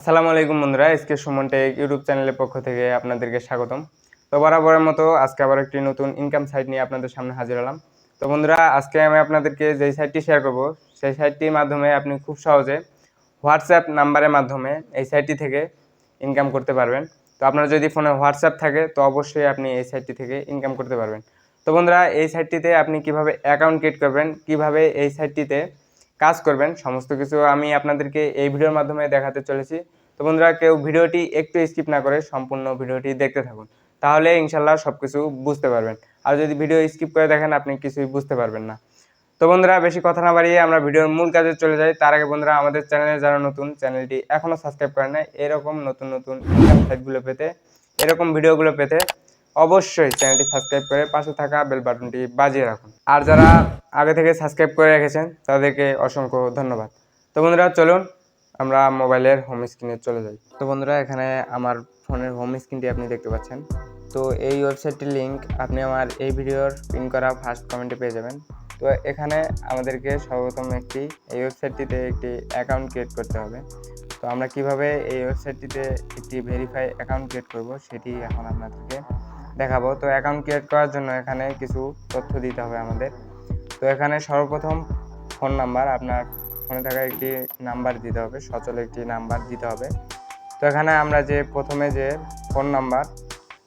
আসসালামু আলাইকুম বন্ধুরা, এসকে সুমন টেক ইউটিউব চ্যানেলের পক্ষ থেকে আপনাদেরকে স্বাগতম। তো বরাবরের মতো আজকে আবার একটি নতুন ইনকাম সাইট নিয়ে আপনাদের সামনে হাজির হলাম। তো বন্ধুরা, আজকে আমি আপনাদেরকে যেই সাইটটি শেয়ার করব সেই সাইটটির মাধ্যমে আপনি খুব সহজে হোয়াটসঅ্যাপ নাম্বারের মাধ্যমে এই সাইটটি থেকে ইনকাম করতে পারবেন। তো আপনার যদি ফোনে হোয়াটসঅ্যাপ থাকে তো অবশ্যই আপনি এই সাইটটি থেকে ইনকাম করতে পারবেন। তো বন্ধুরা, এই সাইটটিতে আপনি কিভাবে অ্যাকাউন্ট ক্রিয়েট করবেন, কিভাবে এই সাইটটিতে কাজ করবেন, সমস্ত কিছু আমি আপনাদেরকে এই ভিডিওর মাধ্যমে দেখাতে চলেছি। তো বন্ধুরা, কেউ ভিডিওটি একটু স্কিপ না করে সম্পূর্ণ ভিডিওটি দেখতে থাকুন, তাহলে ইনশাল্লাহ সব কিছু বুঝতে পারবেন। আর যদি ভিডিও স্কিপ করে দেখেন আপনি কিছুই বুঝতে পারবেন না। তো বন্ধুরা, বেশি কথা না বাড়িয়ে আমরা ভিডিওর মূল কাজে চলে যাই। তার আগে বন্ধুরা, আমাদের চ্যানেলে যারা নতুন, চ্যানেলটি এখনও সাবস্ক্রাইব করেন নাই, এরকম নতুন নতুন ইনকাম সাইটগুলো পেতে, এরকম ভিডিওগুলো পেতে অবশ্যই চ্যানেলটি সাবস্ক্রাইব করে পাশে থাকা বেল বাটনটি বাজিয়ে রাখুন। আর যারা আগে থেকে সাবস্ক্রাইব করে রেখেছেন তাদেরকে অসংখ্য ধন্যবাদ। তো বন্ধুরা, চলুন আমরা মোবাইলের হোম স্ক্রিনে চলে যাই। তো বন্ধুরা, এখানে আমার ফোনের হোম স্ক্রিনটি আপনি দেখতে পাচ্ছেন। তো এই ওয়েবসাইটটির লিঙ্ক আপনি আমার এই ভিডিওর পিন করা ফার্স্ট কমেন্টে পেয়ে যাবেন। তো এখানে আমাদেরকে সর্বপ্রথম এই ওয়েবসাইটটিতে একটি অ্যাকাউন্ট ক্রিয়েট করতে হবে। তো আমরা কিভাবে এই ওয়েবসাইটটিতে একটি ভেরিফাই অ্যাকাউন্ট ক্রিয়েট করব সেটি এখন আপনাদেরকে দেখাবো। তো অ্যাকাউন্ট ক্রিয়েট করার জন্য এখানে কিছু তথ্য দিতে হবে আমাদের। তো এখানে সর্বপ্রথম ফোন নাম্বার, আপনার ফোনে থাকা একটি নাম্বার দিতে হবে, সচল একটি নাম্বার দিতে হবে। তো এখানে আমরা যে প্রথমে যে ফোন নাম্বার,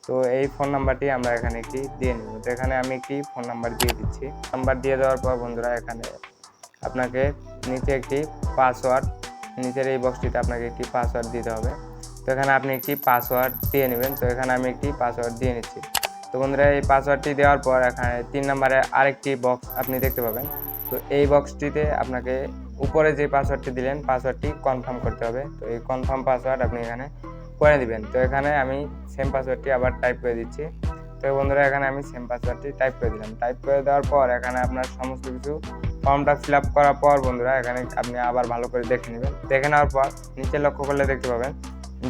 তো এই ফোন নাম্বারটি আমরা এখানে একটি দিয়ে নেব। তো এখানে আমি একটি ফোন নাম্বার দিয়ে দিচ্ছি। নাম্বার দিয়ে দেওয়ার পর বন্ধুরা, এখানে আপনাকে নিচে একটি পাসওয়ার্ড, নিচের এই বক্সটিতে আপনাকে একটি পাসওয়ার্ড দিতে হবে। তো এখানে আপনি একটি পাসওয়ার্ড দিয়ে নেবেন। তো এখানে আমি একটি পাসওয়ার্ড দিয়ে নিচ্ছি। তো বন্ধুরা, এই পাসওয়ার্ডটি দেওয়ার পর এখানে 3 নম্বরে আরেকটি বক্স আপনি দেখতে পাবেন। তো এই বক্সটিতে আপনাকে উপরে যে পাসওয়ার্ডটি দিলেন পাসওয়ার্ডটি কনফার্ম করতে হবে। তো এই কনফার্ম পাসওয়ার্ড আপনি এখানে করে দিবেন। তো এখানে আমি সেম পাসওয়ার্ডটি আবার টাইপ করে দিচ্ছি। তো বন্ধুরা, এখানে আমি সেম পাসওয়ার্ডটি টাইপ করে দিলাম। টাইপ করে দেওয়ার পর এখানে আপনার সমস্ত কিছু ফর্মটা ফিল আপ করার পর বন্ধুরা, এখানে আপনি আবার ভালো করে দেখে নেবেন। দেখে নেওয়ার পর নিচে লক্ষ্য করলে দেখতে পাবেন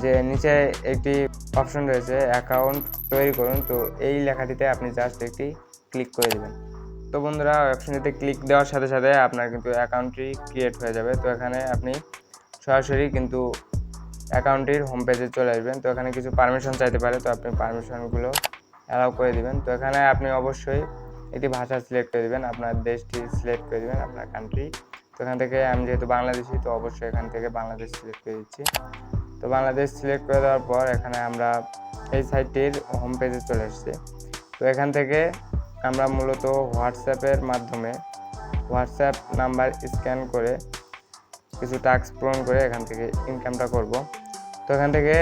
যে নিচে একটি অপশন রয়েছে অ্যাকাউন্ট তৈরি করুন। তো এই লেখাটিতে আপনি জাস্ট একটি ক্লিক করে দেবেন। তো বন্ধুরা, অপশনটিতে ক্লিক দেওয়ার সাথে সাথে আপনার কিন্তু অ্যাকাউন্টটি ক্রিয়েট হয়ে যাবে। তো এখানে আপনি সরাসরি কিন্তু অ্যাকাউন্টটির হোম পেজে চলে আসবেন। তো এখানে কিছু পারমিশন চাইতে পারে, তো আপনি পারমিশনগুলো অ্যালাউ করে দিবেন। তো এখানে আপনি অবশ্যই একটি ভাষা সিলেক্ট করে দেবেন, আপনার দেশটি সিলেক্ট করে দেবেন, আপনার কান্ট্রি। তো এখান থেকে আমি যেহেতু বাংলাদেশি, তো অবশ্যই এখান থেকে বাংলাদেশ সিলেক্ট করে দিচ্ছি। তো বাংলাদেশ সিলেক্ট করে দেওয়ার পর এখানে আমরা এই সাইটটির হোম পেজে চলে এসেছি। তো এখান থেকে আমরা মূলত হোয়াটসঅ্যাপের মাধ্যমে হোয়াটসঅ্যাপ নাম্বার স্ক্যান করে কিছু টাস্ক পূরণ করে এখান থেকে ইনকামটা করব। তো এখান থেকে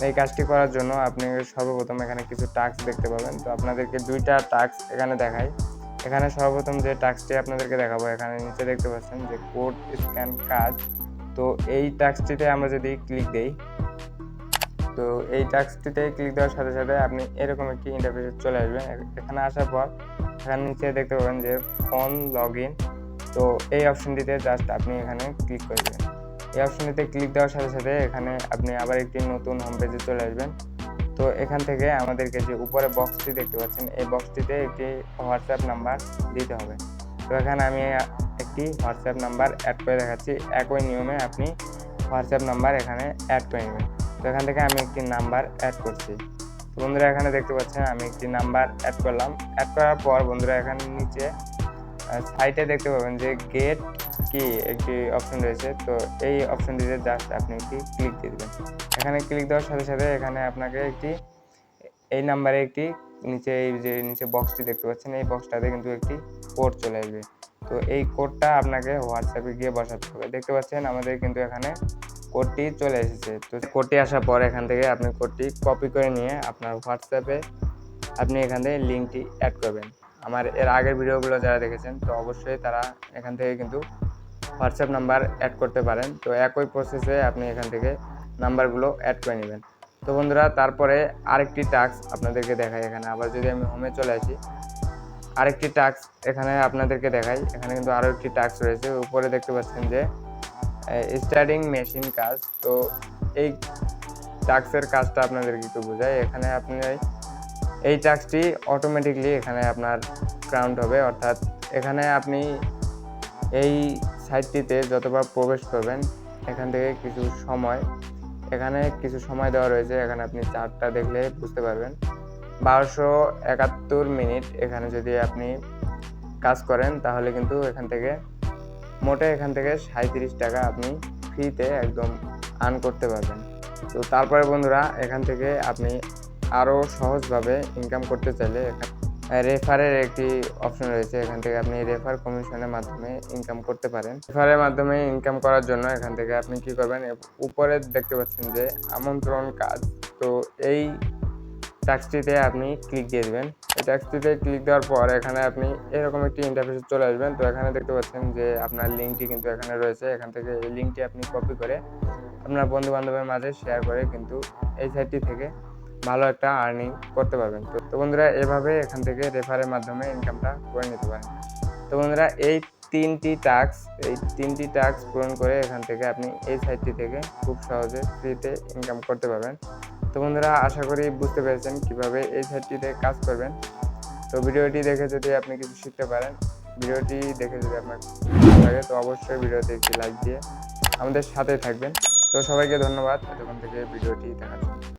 এই কাজটি করার জন্য আপনি সর্বপ্রথম এখানে কিছু টাস্ক দেখতে পাবেন। তো আপনাদেরকে 2টা টাস্ক এখানে দেখাই। এখানে সর্বপ্রথম যে টাস্কটি আপনাদেরকে দেখাবো, এখানে নিচে দেখতে পাচ্ছেন যে কোড স্ক্যান কাজ। তো এই টাস্কটিতে আমরা যদি ক্লিক দেই, তো এই টাস্কটিতে ক্লিক দেওয়ার সাথে সাথে আপনি এরকম একটি ইন্টারফেসে চলে আসবেন। এখানে আসার পর এখানে নিচে দেখতে পাবেন যে ফোন লগ ইন। তো এই অপশনটিতে জাস্ট আপনি এখানে ক্লিক করে দেবেন। এই অপশনটিতে ক্লিক দেওয়ার সাথে সাথে এখানে আপনি আবার একটি নতুন হোম পেজে চলে আসবেন। তো এখান থেকে আমাদেরকে যে উপরে বক্সটি দেখতে পাচ্ছেন, এই বক্সটিতে একটি হোয়াটসঅ্যাপ নাম্বার দিতে হবে। তো এখানে আমি একটি হোয়াটসঅ্যাপ নাম্বার অ্যাড করে দেখাচ্ছি। একই নিয়মে আপনি হোয়াটসঅ্যাপ নাম্বার এখানে অ্যাড করে নেবেন। তো এখান থেকে আমি একটি নাম্বার অ্যাড করছি। তো বন্ধুরা, এখানে দেখতে পাচ্ছেন আমি একটি নাম্বার অ্যাড করলাম। অ্যাড করার পর বন্ধুরা, এখানে নিচে সাইটে দেখতে পাবেন যে গেট কি একটি অপশন রয়েছে। তো এই অপশনটিতে জাস্ট আপনি একটি ক্লিক দিয়ে দেবেন। এখানে ক্লিক দেওয়ার সাথে সাথে এখানে আপনাকে এই নাম্বারে একটি এই যে নিচে বক্সটি দেখতে পাচ্ছেন, এই বক্সটাতে কিন্তু একটি কোড চলে আসবে। তো এই কোডটা আপনাকে হোয়াটসঅ্যাপে গিয়ে বসাতে হবে। দেখতে পাচ্ছেন আমাদের কিন্তু এখানে কোডটি চলে এসেছে। তো কোডটি আসার পর এখান থেকে আপনি কোডটি কপি করে নিয়ে আপনার হোয়াটসঅ্যাপে আপনি এখান থেকে লিঙ্কটি অ্যাড করবেন। আমার এর আগের ভিডিওগুলো যারা দেখেছেন তো অবশ্যই তারা এখান থেকে কিন্তু হোয়াটসঅ্যাপ নাম্বার অ্যাড করতে পারেন। তো একই প্রসেসে আপনি এখান থেকে নাম্বারগুলো অ্যাড করে নেবেন। তো বন্ধুরা, তারপরে আরেকটি টাস্ক আপনাদেরকে দেখাই। এখানে আবার যদি আমি হোমে চলে আসি, আরেকটি টাস্ক এখানে আপনাদেরকে দেখাই। এখানে কিন্তু আরও একটি টাস্ক রয়েছে। উপরে দেখতে পাচ্ছেন যে স্টার্টিং মেশিন কাজ। তো এই টাস্কের কাজটা আপনাদেরকে একটু বোঝাই। এখানে আপনি এই টাস্কটি অটোমেটিকলি এখানে আপনার কাউন্ট হবে, অর্থাৎ এখানে আপনি এই সাইটটিতে যতবার প্রবেশ করবেন এখান থেকে কিছু সময় এখানে কিছু সময় দেওয়া রয়েছে, এখানে আপনি চার্টটা দেখলে বুঝতে পারবেন। 1271 মিনিট এখানে যদি আপনি কাজ করেন তাহলে কিন্তু এখান থেকে 37 টাকা আপনি ফ্রিতে একদম আর্ন করতে পারবেন। তো তারপরে বন্ধুরা, এখান থেকে আপনি আরও সহজভাবে ইনকাম করতে চাইলে রেফারের একটি অপশন রয়েছে, এখান থেকে আপনি রেফার কমিশনের মাধ্যমে ইনকাম করতে পারেন। রেফারের মাধ্যমে ইনকাম করার জন্য এখান থেকে আপনি কি করবেন, উপরে দেখতে পাচ্ছেন যে আমন্ত্রণ কাজ, তো এই ট্যাক্সটিতে আপনি ক্লিক দিয়ে দেবেন। এই ট্যাক্সটিতে ক্লিক দেওয়ার পর এখানে আপনি এরকম একটি ইন্টারফেসে চলে আসবেন। তো এখানে দেখতে পাচ্ছেন যে আপনার লিঙ্কটি কিন্তু এখানে রয়েছে, এখান থেকে এই লিঙ্কটি আপনি কপি করে আপনার বন্ধু বান্ধবের মাঝে শেয়ার করে কিন্তু এই সাইটটি থেকে ভালো একটা আর্নিং করতে পারবেন। তো বন্ধুরা, এভাবে এখান থেকে রেফারের মাধ্যমে ইনকামটা করে নিতে পারেন। তো বন্ধুরা, এই তিনটি টাস্ক পূরণ করে এখান থেকে আপনি এই সাইটটি থেকে খুব সহজে ফ্রিতে ইনকাম করতে পারবেন। তো বন্ধুরা, আশা করি বুঝতে পেরেছেন কিভাবে এই সাইটটিতে কাজ করবেন। তো ভিডিওটি দেখে যদি আপনি কিছু শিখতে পারেন, ভিডিওটি দেখে যদি আপনার ভালো লাগে তো অবশ্যই ভিডিওতে একটি লাইক দিয়ে আমাদের সাথে থাকবেন। তো সবাইকে ধন্যবাদ এতক্ষণ থেকে ভিডিওটি দেখার জন্য।